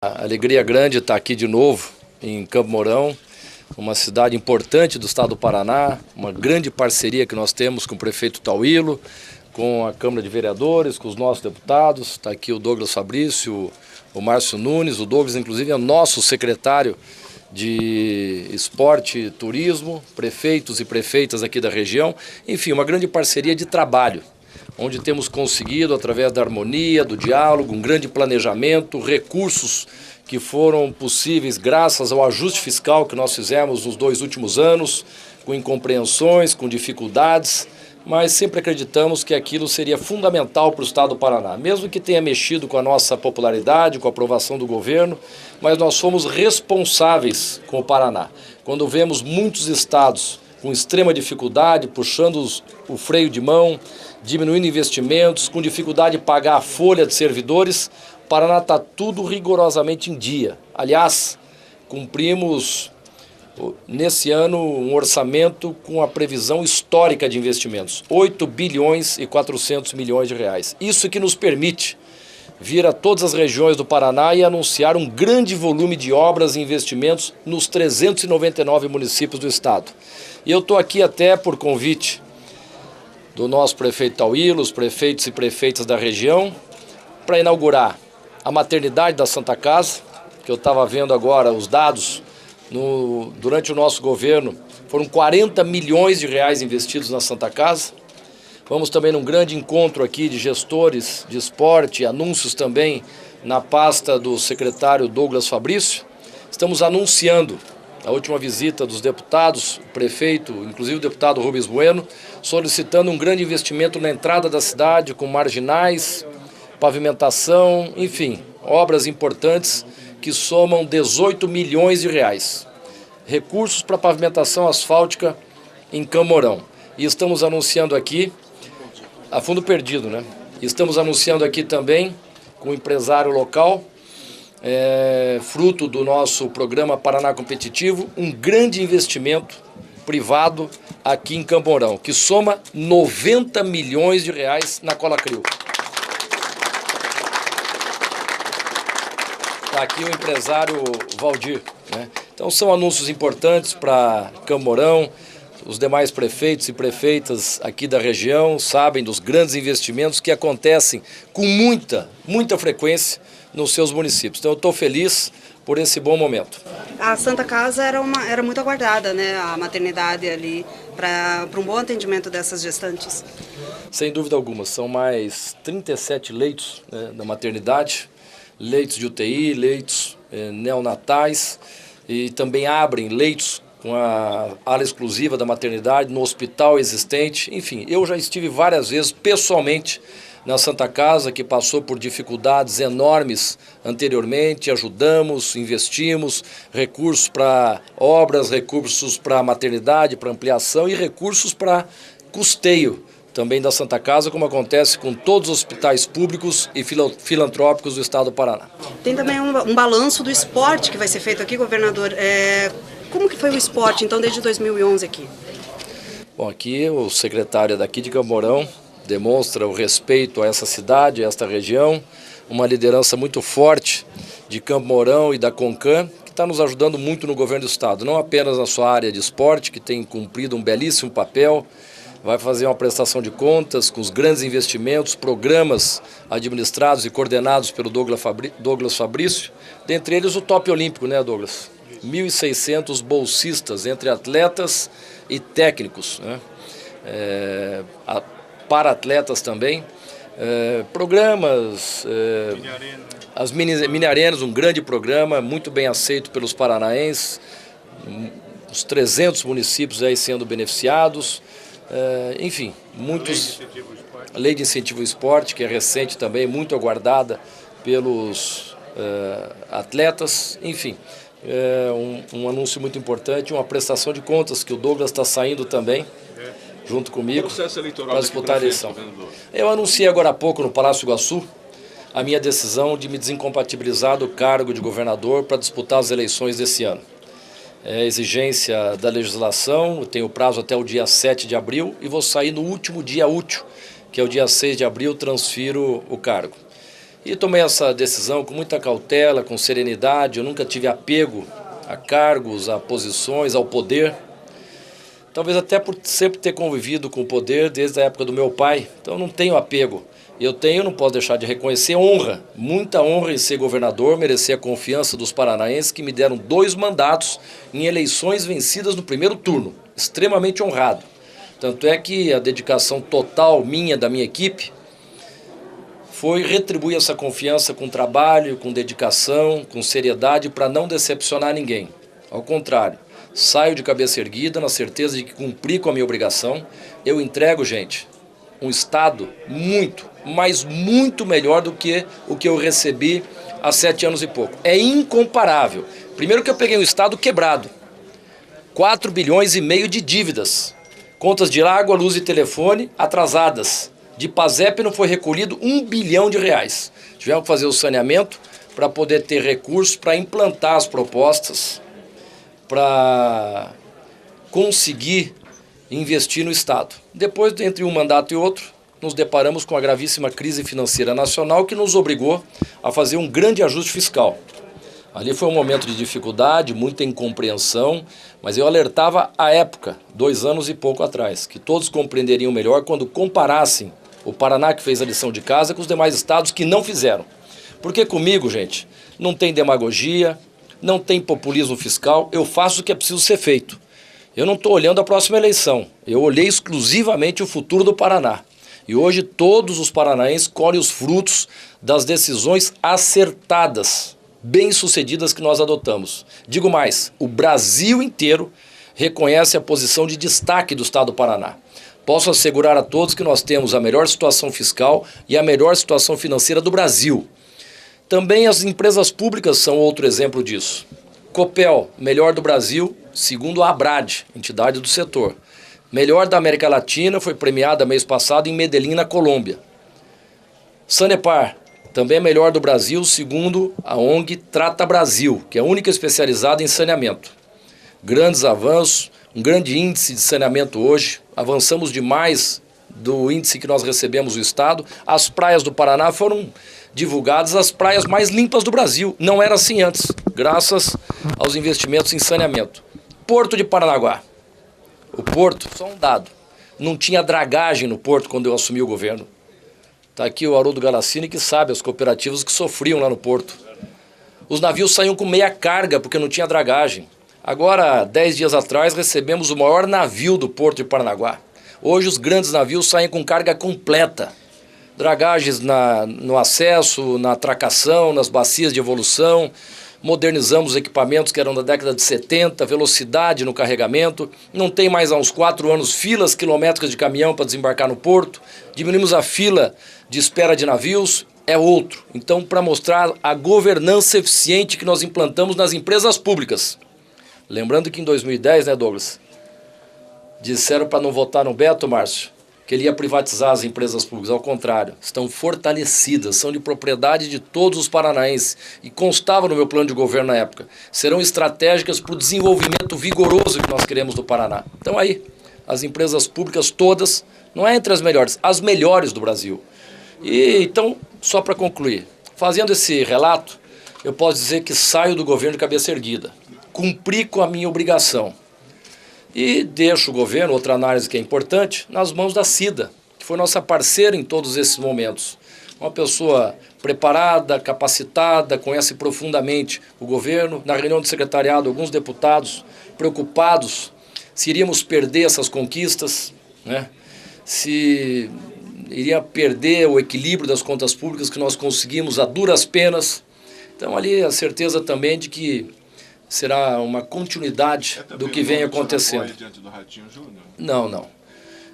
A alegria grande estar aqui de novo em Campo Mourão, uma cidade importante do estado do Paraná, uma grande parceria que nós temos com o prefeito Tauilo, com a Câmara de Vereadores, com os nossos deputados. Está aqui o Douglas Fabrício, o Márcio Nunes. O Douglas, inclusive, é nosso secretário de Esporte e Turismo, prefeitos e prefeitas aqui da região. Enfim, uma grande parceria de trabalho, onde temos conseguido, através da harmonia, do diálogo, um grande planejamento, recursos que foram possíveis graças ao ajuste fiscal que nós fizemos nos 2 últimos anos, com incompreensões, com dificuldades, mas sempre acreditamos que aquilo seria fundamental para o estado do Paraná, mesmo que tenha mexido com a nossa popularidade, com a aprovação do governo, mas nós fomos responsáveis com o Paraná. Quando vemos muitos estados com extrema dificuldade, puxando o freio de mão, diminuindo investimentos, com dificuldade de pagar a folha de servidores, o Paraná está tudo rigorosamente em dia. Aliás, cumprimos nesse ano um orçamento com a previsão histórica de investimentos, 8 bilhões e 400 milhões de reais. Isso que nos permite vir a todas as regiões do Paraná e anunciar um grande volume de obras e investimentos nos 399 municípios do estado. E eu estou aqui até por convite do nosso prefeito Tauilo, os prefeitos e prefeitas da região, para inaugurar a maternidade da Santa Casa, que eu estava vendo agora os dados, durante o nosso governo, foram 40 milhões de reais investidos na Santa Casa. Vamos também num grande encontro aqui de gestores de esporte, anúncios também na pasta do secretário Douglas Fabrício. Estamos anunciando a última visita dos deputados, o prefeito, inclusive o deputado Rubens Bueno, solicitando um grande investimento na entrada da cidade, com marginais, pavimentação, enfim, obras importantes que somam 18 milhões de reais. Recursos para pavimentação asfáltica em Campo Mourão. E estamos anunciando aqui, a fundo perdido, né? Estamos anunciando aqui também, com o empresário local, fruto do nosso programa Paraná Competitivo, um grande investimento privado aqui em Campo Mourão, que soma 90 milhões de reais na Colacrio. Está aqui o empresário Valdir, né? Então são anúncios importantes para Campo Mourão. Os demais prefeitos e prefeitas aqui da região sabem dos grandes investimentos que acontecem com muita frequência nos seus municípios. Então eu estou feliz por esse bom momento. A Santa Casa era muito aguardada, né? A maternidade ali, para um bom atendimento dessas gestantes. Sem dúvida alguma, são mais 37 leitos, né, da maternidade, leitos de UTI, leitos neonatais, e também abrem leitos com a ala exclusiva da maternidade no hospital existente. Enfim, eu já estive várias vezes pessoalmente na Santa Casa, que passou por dificuldades enormes anteriormente, ajudamos, investimos, recursos para obras, recursos para maternidade, para ampliação e recursos para custeio também da Santa Casa, como acontece com todos os hospitais públicos e filantrópicos do estado do Paraná. Tem também um balanço do esporte que vai ser feito aqui, governador. Como que foi o esporte, então, desde 2011 aqui? Bom, aqui o secretário daqui de Campo Mourão demonstra o respeito a essa cidade, a esta região, uma liderança muito forte de Campo Mourão e da CONCAN, que está nos ajudando muito no governo do estado, não apenas na sua área de esporte, que tem cumprido um belíssimo papel, vai fazer uma prestação de contas com os grandes investimentos, programas administrados e coordenados pelo Douglas Fabrício, dentre eles o top olímpico, né, Douglas? 1.600 bolsistas entre atletas e técnicos, né? Para atletas também, programas, as mini arenas, um grande programa, muito bem aceito pelos paranaenses, os 300 municípios aí sendo beneficiados, enfim, muitos... A Lei de Incentivo ao Esporte, que é recente também, muito aguardada pelos atletas, enfim, um anúncio muito importante, uma prestação de contas que o Douglas está saindo também, junto comigo, para disputar a eleição. Eu anunciei agora há pouco no Palácio Iguaçu a minha decisão de me desincompatibilizar do cargo de governador para disputar as eleições desse ano. É exigência da legislação, eu tenho prazo até o dia 7 de abril e vou sair no último dia útil, que é o dia 6 de abril, transfiro o cargo. E tomei essa decisão com muita cautela, com serenidade. Eu nunca tive apego a cargos, a posições, ao poder. Talvez até por sempre ter convivido com o poder desde a época do meu pai. Então não tenho apego. Não posso deixar de reconhecer honra, muita honra em ser governador, merecer a confiança dos paranaenses que me deram 2 mandatos em eleições vencidas no primeiro turno. Extremamente honrado. Tanto é que a dedicação total minha, da minha equipe, foi retribuir essa confiança com trabalho, com dedicação, com seriedade, para não decepcionar ninguém. Ao contrário, saio de cabeça erguida, na certeza de que cumpri com a minha obrigação. Eu entrego, gente, um Estado muito, mas muito melhor do que o que eu recebi há 7 anos e pouco. É incomparável. Primeiro que eu peguei um Estado quebrado, 4,5 bilhões de dívidas, contas de água, luz e telefone atrasadas. De PASEP não foi recolhido R$1 bilhão. Tivemos que fazer o saneamento para poder ter recursos para implantar as propostas, para conseguir investir no Estado. Depois, entre um mandato e outro, nos deparamos com a gravíssima crise financeira nacional que nos obrigou a fazer um grande ajuste fiscal. Ali foi um momento de dificuldade, muita incompreensão, mas eu alertava à época, 2 anos e pouco atrás, que todos compreenderiam melhor quando comparassem o Paraná, que fez a lição de casa, com os demais estados que não fizeram. Porque comigo, gente, não tem demagogia, não tem populismo fiscal, eu faço o que é preciso ser feito. Eu não estou olhando a próxima eleição, eu olhei exclusivamente o futuro do Paraná. E hoje todos os paranaenses colhem os frutos das decisões acertadas, bem-sucedidas que nós adotamos. Digo mais, o Brasil inteiro reconhece a posição de destaque do Estado do Paraná. Posso assegurar a todos que nós temos a melhor situação fiscal e a melhor situação financeira do Brasil. Também as empresas públicas são outro exemplo disso. Copel, melhor do Brasil, segundo a Abrad, entidade do setor. Melhor da América Latina, foi premiada mês passado em Medellín, na Colômbia. Sanepar, também melhor do Brasil, segundo a ONG Trata Brasil, que é a única especializada em saneamento. Grandes avanços, um grande índice de saneamento hoje, avançamos demais do índice que nós recebemos do Estado. As praias do Paraná foram divulgadas as praias mais limpas do Brasil. Não era assim antes, graças aos investimentos em saneamento. Porto de Paranaguá. O porto, só um dado, não tinha dragagem no porto quando eu assumi o governo. Está aqui o Haroldo Galassini, que sabe as cooperativas que sofriam lá no porto. Os navios saíam com meia carga porque não tinha dragagem. Agora, 10 dias atrás, recebemos o maior navio do Porto de Paranaguá. Hoje os grandes navios saem com carga completa. Dragagens no acesso, na atracação, nas bacias de evolução. Modernizamos os equipamentos que eram da década de 70, velocidade no carregamento. Não tem mais há uns 4 anos filas quilométricas de caminhão para desembarcar no porto. Diminuímos a fila de espera de navios, é outro. Então, para mostrar a governança eficiente que nós implantamos nas empresas públicas. Lembrando que em 2010, né, Douglas, disseram para não votar no Beto, Márcio, que ele ia privatizar as empresas públicas. Ao contrário, estão fortalecidas, são de propriedade de todos os paranaenses e constava no meu plano de governo na época. Serão estratégicas para o desenvolvimento vigoroso que nós queremos do Paraná. Então aí, as empresas públicas todas, não é entre as melhores do Brasil. E então, só para concluir, fazendo esse relato, eu posso dizer que saio do governo de cabeça erguida. Cumpri com a minha obrigação. E deixo o governo, outra análise que é importante, nas mãos da Cida, que foi nossa parceira em todos esses momentos. Uma pessoa preparada, capacitada, conhece profundamente o governo. Na reunião do secretariado, alguns deputados preocupados se iríamos perder essas conquistas, né? Se iria perder o equilíbrio das contas públicas que nós conseguimos a duras penas. Então ali a certeza também de que será uma continuidade do que vem acontecendo. Diante do Ratinho Júnior? Não.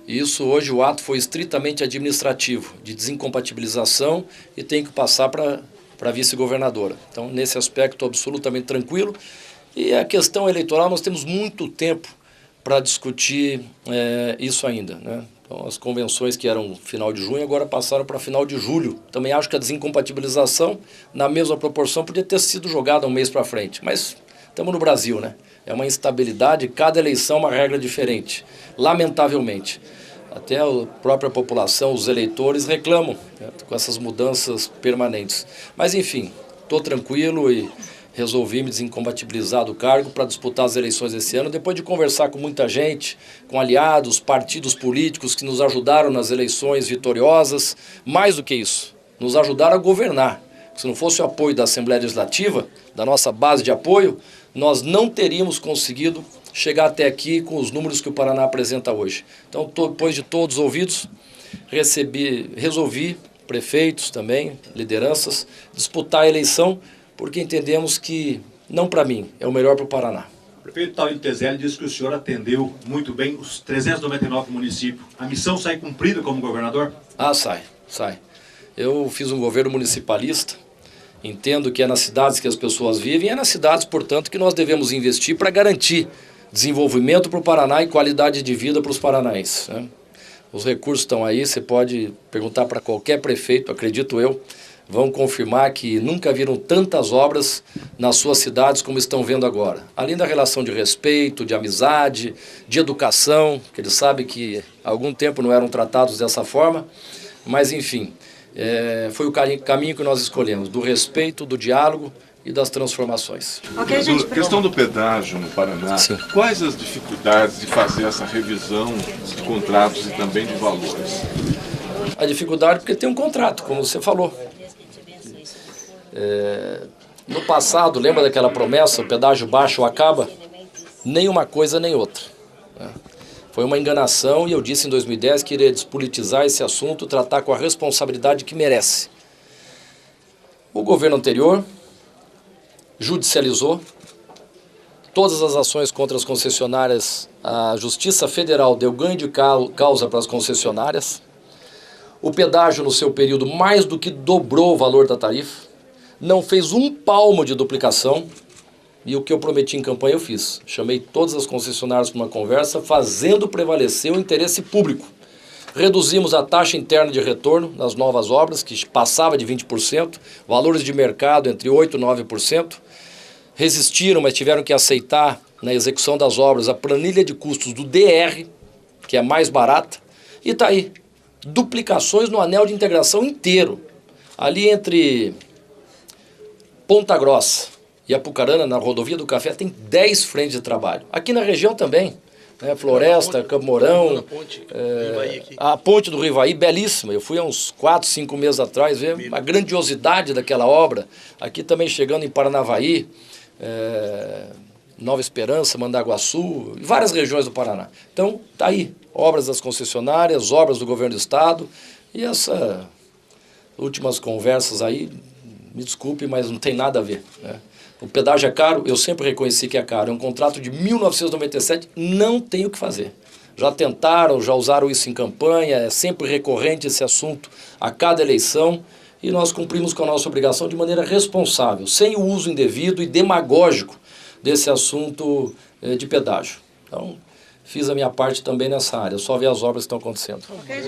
Isso hoje o ato foi estritamente administrativo, de desincompatibilização, e tem que passar para a vice-governadora. Então, nesse aspecto, absolutamente tranquilo. E a questão eleitoral, nós temos muito tempo para discutir isso ainda, né? Então, as convenções que eram final de junho agora passaram para final de julho. Também acho que a desincompatibilização, na mesma proporção, podia ter sido jogada um mês para frente. Mas estamos no Brasil, né? É uma instabilidade, cada eleição é uma regra diferente. Lamentavelmente. até a própria população, os eleitores reclamam, né, com essas mudanças permanentes. Mas enfim, estou tranquilo e resolvi me desincompatibilizar do cargo para disputar as eleições esse ano, depois de conversar com muita gente, com aliados, partidos políticos que nos ajudaram nas eleições vitoriosas. Mais do que isso, nos ajudaram a governar. Se não fosse o apoio da Assembleia Legislativa, da nossa base de apoio, nós não teríamos conseguido chegar até aqui com os números que o Paraná apresenta hoje. Então, depois de todos ouvidos, resolvi, prefeitos também, lideranças, disputar a eleição, porque entendemos que, não para mim, é o melhor para o Paraná. O prefeito Tauílio Tezelli disse que o senhor atendeu muito bem os 399 municípios. A missão sai cumprida como governador? Ah, sai. Eu fiz um governo municipalista, entendo que é nas cidades que as pessoas vivem, é nas cidades, portanto, que nós devemos investir para garantir desenvolvimento para o Paraná e qualidade de vida para os paranaenses, né? Os recursos estão aí, você pode perguntar para qualquer prefeito, acredito eu, vão confirmar que nunca viram tantas obras nas suas cidades como estão vendo agora. Além da relação de respeito, de amizade, de educação, que eles sabem que há algum tempo não eram tratados dessa forma, mas enfim, foi o caminho que nós escolhemos, do respeito, do diálogo e das transformações. Okay, gente, questão do pedágio no Paraná, sim. Quais as dificuldades de fazer essa revisão de contratos e também de valores? A dificuldade porque tem um contrato, como você falou. No passado, lembra daquela promessa, o pedágio baixo acaba? Nem uma coisa nem outra. Foi uma enganação e eu disse em 2010 que iria despolitizar esse assunto, tratar com a responsabilidade que merece. O governo anterior judicializou todas as ações contra as concessionárias, a Justiça Federal deu ganho de causa para as concessionárias, o pedágio no seu período mais do que dobrou o valor da tarifa, não fez um palmo de duplicação e o que eu prometi em campanha eu fiz. Chamei todas as concessionárias para uma conversa, fazendo prevalecer o interesse público. Reduzimos a taxa interna de retorno nas novas obras, que passava de 20%, valores de mercado entre 8% e 9%. Resistiram, mas tiveram que aceitar na execução das obras a planilha de custos do DR, que é mais barata, e está aí. Duplicações no anel de integração inteiro. Ali entre Ponta Grossa e Apucarana, na rodovia do Café, tem 10 frentes de trabalho. Aqui na região também, né? Floresta, Campo Mourão, a ponte do Rivaí, belíssima. Eu fui há uns 4, 5 meses atrás ver a grandiosidade daquela obra. Aqui também chegando em Paranavaí, Nova Esperança, Mandaguaçu, várias regiões do Paraná. Então, está aí, obras das concessionárias, obras do governo do estado, e essas últimas conversas aí, me desculpe, mas não tem nada a ver, né? O pedágio é caro, eu sempre reconheci que é caro, é um contrato de 1997, não tem o que fazer. Já tentaram, já usaram isso em campanha, é sempre recorrente esse assunto a cada eleição, e nós cumprimos com a nossa obrigação de maneira responsável, sem o uso indevido e demagógico desse assunto de pedágio. Então, fiz a minha parte também nessa área, só ver as obras que estão acontecendo. Okay,